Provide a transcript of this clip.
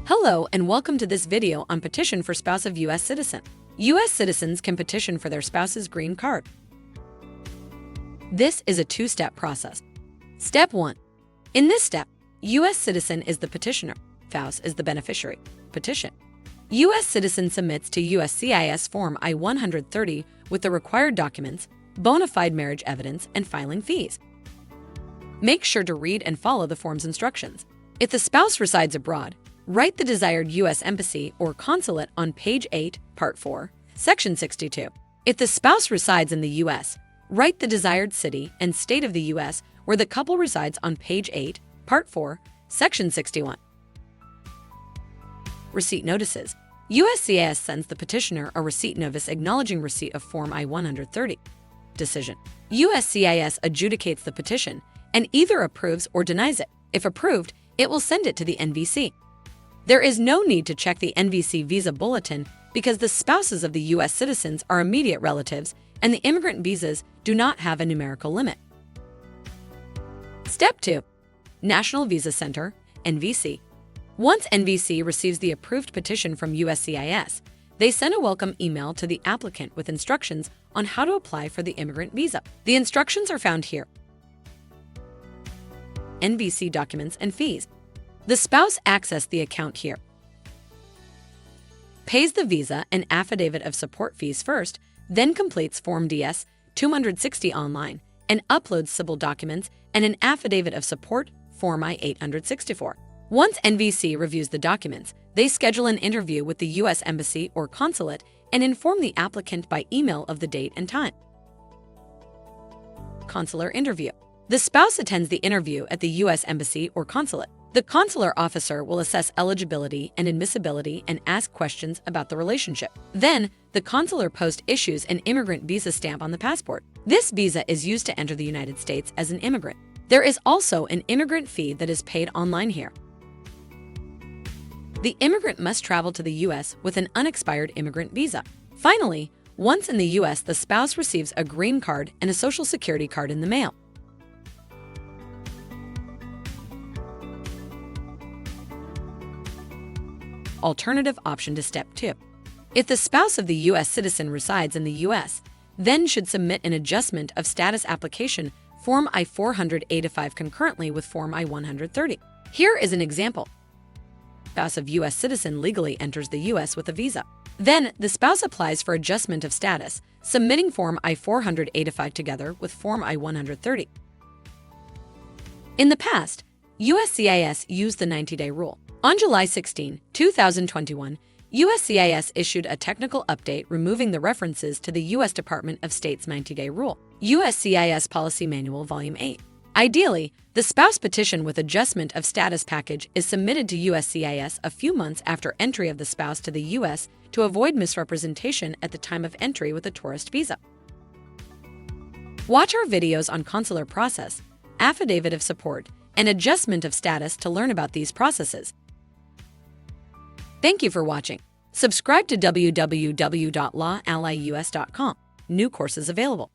Hello and welcome to this video on petition for spouse of U.S. citizen. U.S. citizens can petition for their spouse's green card. This is a two-step process. Step 1. In this step, U.S. citizen is the petitioner, spouse is the beneficiary. Petition. U.S. citizen submits to USCIS Form I-130 with the required documents, bona fide marriage evidence, and filing fees. Make sure to read and follow the form's instructions. If the spouse resides abroad, write the desired U.S. embassy or consulate on page 8, Part 4, Section 62. If the spouse resides in the U.S., write the desired city and state of the U.S. where the couple resides on page 8, Part 4, Section 61. Receipt notices. USCIS sends the petitioner a receipt notice acknowledging receipt of Form I-130. Decision. USCIS adjudicates the petition and either approves or denies it. If approved, it will send it to the NVC. There is no need to check the NVC visa bulletin because the spouses of the U.S. citizens are immediate relatives and the immigrant visas do not have a numerical limit. Step 2. National Visa Center, NVC. Once NVC receives the approved petition from USCIS, they send a welcome email to the applicant with instructions on how to apply for the immigrant visa. The instructions are found here. NVC documents and fees. The spouse accesses the account here, pays the visa and affidavit of support fees first, then completes Form DS-260 online and uploads civil documents and an affidavit of support, Form I-864. Once NVC reviews the documents, they schedule an interview with the U.S. Embassy or consulate and inform the applicant by email of the date and time. Consular interview. The spouse attends the interview at the U.S. Embassy or consulate. The consular officer will assess eligibility and admissibility and ask questions about the relationship. Then, the consular post issues an immigrant visa stamp on the passport. This visa is used to enter the United States as an immigrant. There is also an immigrant fee that is paid online here. The immigrant must travel to the U.S. with an unexpired immigrant visa. Finally, once in the U.S., the spouse receives a green card and a Social Security card in the mail. Alternative option to Step 2. If the spouse of the U.S. citizen resides in the U.S., then should submit an adjustment of status application Form I-400A-5 concurrently with Form I-130. Here is an example. Spouse of U.S. citizen legally enters the U.S. with a visa. Then, the spouse applies for adjustment of status, submitting Form I-400A-5 together with Form I-130. In the past, USCIS used the 90-day rule. On July 16, 2021, USCIS issued a technical update removing the references to the U.S. Department of State's 90-day rule. USCIS Policy Manual Volume 8. Ideally, the spouse petition with adjustment of status package is submitted to USCIS a few months after entry of the spouse to the U.S. to avoid misrepresentation at the time of entry with a tourist visa. Watch our videos on consular process, affidavit of support, and adjustment of status to learn about these processes. Thank you for watching. Subscribe to www.llalius.com. New courses available.